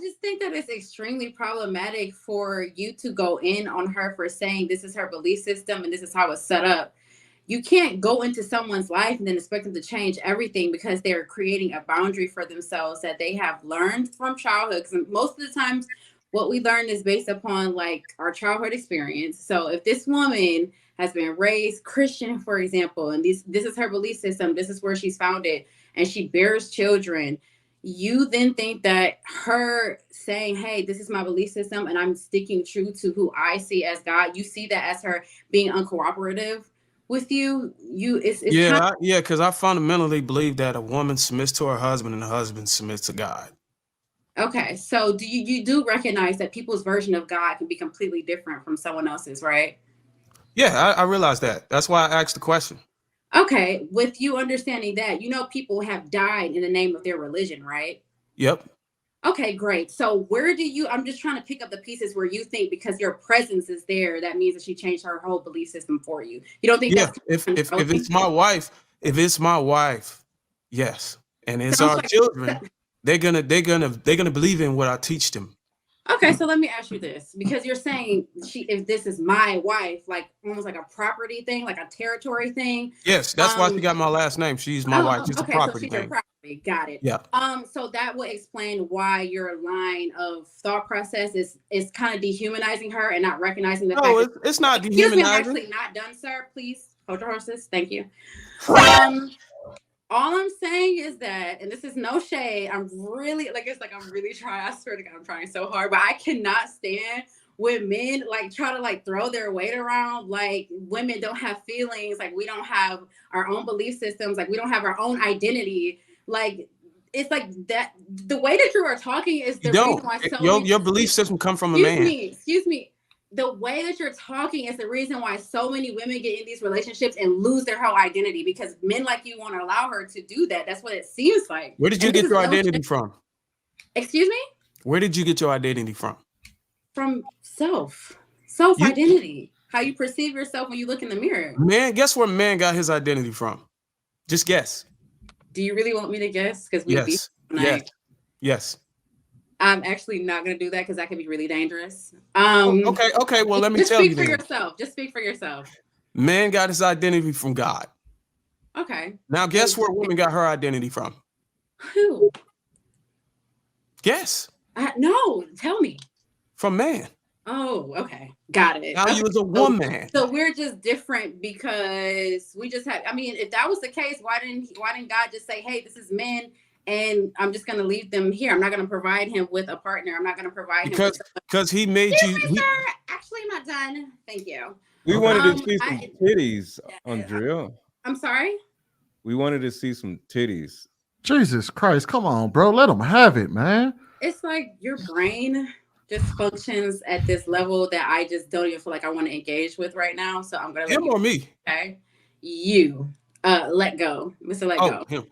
just think that it's extremely problematic for you to go in on her for saying this is her belief system and this is how it's set up. You can't go into someone's life and then expect them to change everything because they're creating a boundary for themselves that they have learned from childhood. Because most of the times, what we learn is based upon like our childhood experience. So if this woman has been raised Christian, for example, and this is her belief system, this is where she's founded, and she bears children, you then think that her saying, hey, this is my belief system and I'm sticking true to who I see as God, you see that as her being uncooperative with you. It's kind of, Yeah, because I fundamentally believe that a woman submits to her husband and a husband submits to God. okay. So do you do recognize that people's version of God can be completely different from someone else's, right? Yeah, I realize that. That's why I asked the question. Okay, with you understanding that, people have died in the name of their religion, right? Yep. Okay, great. So where do you, I'm just trying to pick up the pieces where you think because your presence is there, that means that she changed her whole belief system for you. You don't think Yeah. that's If it's my wife, yes. And it's sounds our like, children, they're gonna believe in what I teach them. okay, so let me ask you this, because you're saying if this is my wife, like almost like a property thing, like a territory thing. Yes, that's why she got my last name. She's my wife. She's a Okay, so property she's your thing. property. Got it. Yeah. So that would explain why your line of thought process is kind of dehumanizing her and not recognizing the fact No, that, it's not excuse me, I'm dehumanizing. actually not done, sir. Please hold your horses. Thank you. Um, all I'm saying is that, and this is no shade, I'm really I'm really trying. I swear to God, I'm trying so hard, but I cannot stand when men like try to like throw their weight around. Like women don't have feelings, like we don't have our own belief systems, like we don't have our own identity. Like it's like that. The way that you are talking is You the reason don't. why so Your many. your belief system come from a Excuse man. me. Excuse me. The way that you're talking is the reason why so many women get in these relationships and lose their whole identity because men like you want to allow her to do that. That's what it seems like. Where did you And this get is your no identity shade. from? Excuse me? Where did you get your identity from? From self You identity. How you perceive yourself when you look in the mirror. man, guess where man got his identity from? Just guess. Do you really want me to guess? Because we beat Yes. Yes. tonight. Yes. I'm actually not going to do that because that can be really dangerous. Okay. Well, let me Just tell you speak for then. yourself. Just speak for yourself. Man got his identity from God. Okay. Now, guess where woman got her identity from? Who? Guess. No, tell me. From man. Oh, okay. Got it. Now Okay. you was a woman. So we're just different because we just had, I mean, if that was the case, why didn't God just say, hey, this is men and I'm just gonna leave them here. I'm not gonna provide him with a partner. I'm not gonna provide him with Because he made excuse you me, sir. Actually, I'm not done. Thank you. We Okay. wanted to see some titties, Andrea. I'm sorry? We wanted to see some titties. Jesus Christ, come on, bro. Let them have it, man. It's like your brain just functions at this level that I just don't even feel like I want to engage with right now. So I'm gonna let Him you or me? okay. You let go. Mr. Let Go. Him.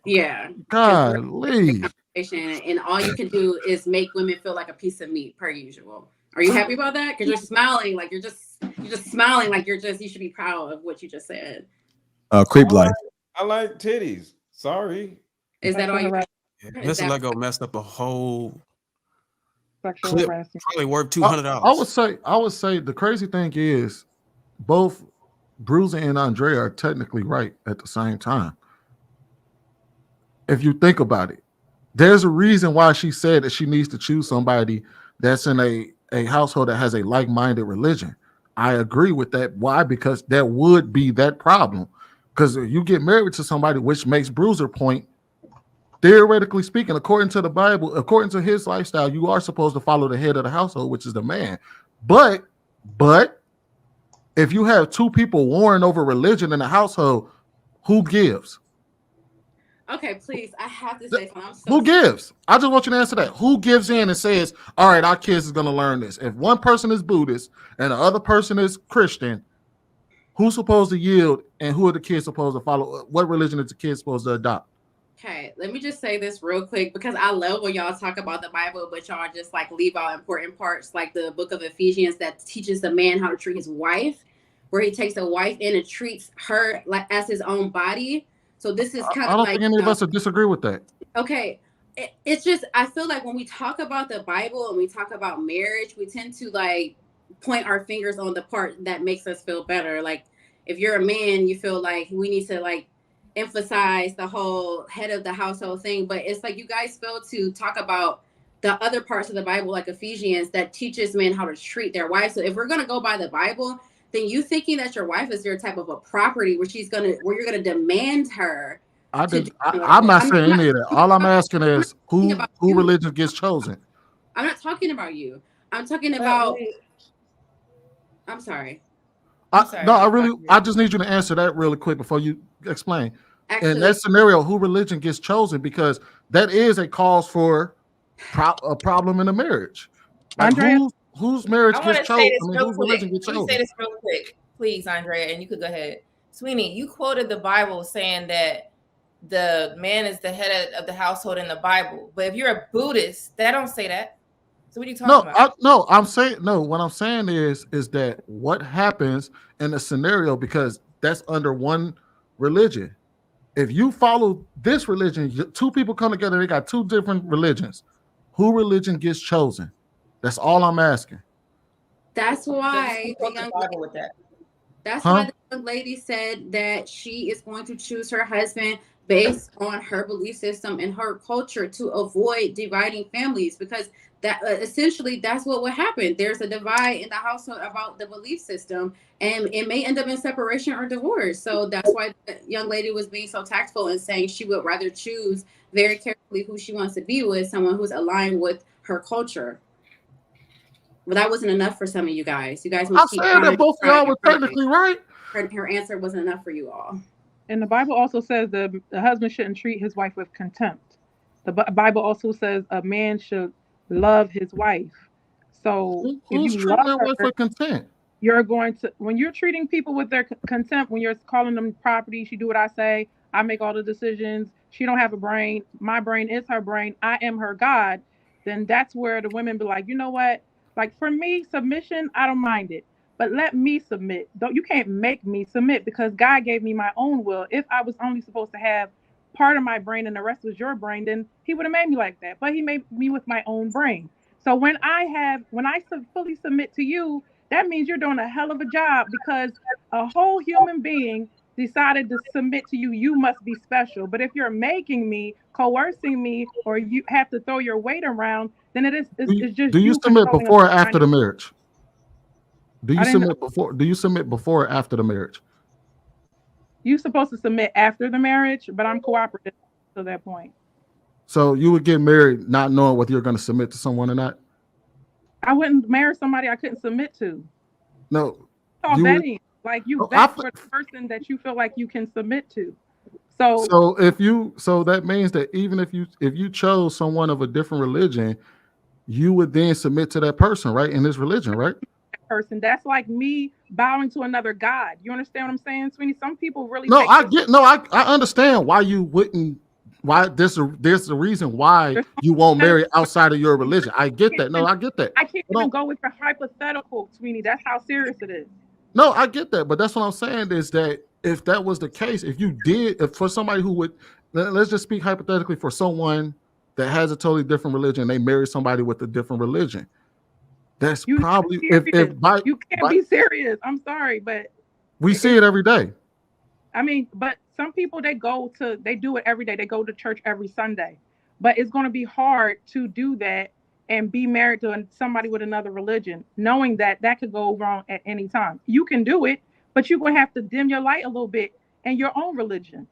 Yeah. Golly. And all you can do is make women feel like a piece of meat per usual. Are you happy about that? Because you're smiling like you're just smiling like you should be proud of what you just said. Creep life. I like titties. Sorry. Is that all you have? Mr. Lego messed up a whole Sexual clip, harassment. probably worth $200. I would say the crazy thing is both Bruiser and Andrea are technically right at the same time. If you think about it, there's a reason why she said that she needs to choose somebody that's in a household that has a like-minded religion. I agree with that. Why? Because there would be that problem. Because you get married to somebody, which makes Bruiser point, theoretically speaking, according to the Bible, according to his lifestyle, you are supposed to follow the head of the household, which is the man. But if you have two people warring over religion in the household, who gives? Okay, please. I have to say something. Who gives? I just want you to answer that. Who gives in and says, all right, our kids is going to learn this? If one person is Buddhist and the other person is Christian, who's supposed to yield and who are the kids supposed to follow? What religion is the kids supposed to adopt? Okay, let me just say this real quick because I love when y'all talk about the Bible, but y'all just like leave out important parts like the book of Ephesians that teaches the man how to treat his wife, where he takes a wife in and treats her like as his own body. So this is kind I of don't like think any of us would disagree with that. okay, it's just, I feel like when we talk about the Bible and we talk about marriage, we tend to like point our fingers on the part that makes us feel better. Like if you're a man, you feel like we need to like emphasize the whole head of the household thing, but it's like you guys fail to talk about the other parts of the Bible, like Ephesians, that teaches men how to treat their wives. So if we're gonna go by the Bible, then you thinking that your wife is your type of a property where you're gonna demand her to do I'm not saying I'm any of that. All I'm asking is who you. religion gets chosen. I'm not talking about you. I'm talking about. I'm sorry. I just need you to answer that really quick before you explain. Actually, in that scenario, who religion gets chosen, because that is a cause for a problem in a marriage. Like Andrea, whose marriage I want to gets say chosen? this I mean, real whose quick. religion gets Let me chosen? say this real quick, please, Andrea, and you could go ahead. Sweeney, you quoted the Bible saying that the man is the head of the household in the Bible. But if you're a Buddhist, that don't say that. So what are you talking about? I'm saying no. What I'm saying is that what happens in a scenario, because that's under one religion. If you follow this religion, two people come together, they got two different religions. Who religion gets chosen? That's all I'm asking. that's why Just quote the Bible with that. That's why the young lady said that she is going to choose her husband based on her belief system and her culture to avoid dividing families, because that essentially that's what would happen. There's a divide in the household about the belief system, and it may end up in separation or divorce. So that's why the young lady was being so tactful and saying she would rather choose very carefully who she wants to be with, someone who's aligned with her culture. But that wasn't enough for some of you guys. You guys must keep saying that both of y'all were technically right. Her answer wasn't enough for you all. And the Bible also says the husband shouldn't treat his wife with contempt. The Bible also says a man should love his wife. So if Who's you treating love their wife her, with contempt? you're going to, when you're treating people with their contempt, when you're calling them property, she do what I say, I make all the decisions, she don't have a brain, my brain is her brain, I am her God, then that's where the women be like, you know what? Like for me, submission, I don't mind it. But let me submit. Don't, you can't make me submit, because God gave me my own will. If I was only supposed to have part of my brain and the rest was your brain, then he would have made me like that. But he made me with my own brain. So when I fully submit to you, that means you're doing a hell of a job, because a whole human being decided to submit to you. You must be special. But if you're making me, coercing me, or you have to throw your weight around, then it's just Do you you submit controlling before or after the marriage? Do you I didn't know. submit before? Do you submit before or after the marriage? You're supposed to submit after the marriage, but I'm cooperative to that point. So you would get married not knowing whether you're going to submit to someone or not? I wouldn't marry somebody I couldn't submit to. No. It's vetting. Like you vet for the person that you feel like you can submit to. So that means that even if you chose someone of a different religion, you would then submit to that person, right? In this religion, right? Person, that's like me bowing to another god. You understand what I'm saying, Sweeney? Some people really I understand why you wouldn't. Why there's the reason why you won't marry outside of your religion. I get that. No, I get that. I can't even go with the hypothetical, Sweeney. That's how serious it is. No, I get that, but that's what I'm saying is that if that was the case, if for somebody who would, let's just speak hypothetically, for someone that has a totally different religion, they marry somebody with a different religion. That's probably you can't be serious. I'm sorry, but we see it every day. I mean, but some people they do it every day. They go to church every Sunday, but it's going to be hard to do that and be married to somebody with another religion, knowing that could go wrong at any time. You can do it, but you're going to have to dim your light a little bit in your own religion.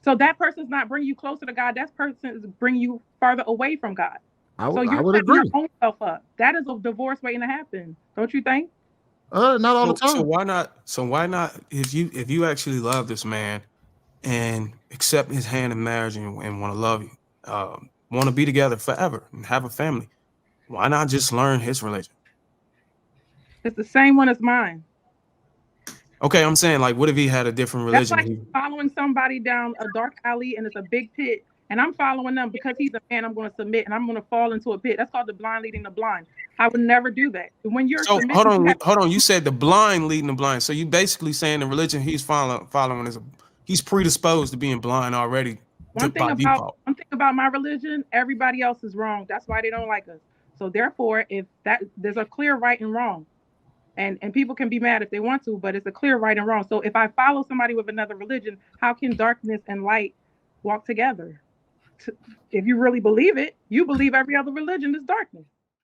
So that person's not bringing you closer to God. That person is bringing you farther away from God. I would agree. Your own self up. That is a divorce waiting to happen. Don't you think? Not all the time. So why not? If you actually love this man and accept his hand in marriage and want to love you, want to be together forever and have a family, why not just learn his religion? It's the same one as mine. Okay, I'm saying, like, what if he had a different religion? That's like following somebody down a dark alley and it's a big pit, and I'm following them because he's a man. I'm going to submit, and I'm going to fall into a pit. That's called the blind leading the blind. I would never do that. When you're hold on. You said the blind leading the blind. So you basically saying the religion he's following he's predisposed to being blind already by default. one thing about my religion, everybody else is wrong. That's why they don't like us. So therefore, if that there's a clear right and wrong. And people can be mad if they want to, but it's a clear right and wrong. So if I follow somebody with another religion, how can darkness and light walk together? If you really believe it, you believe every other religion is darkness.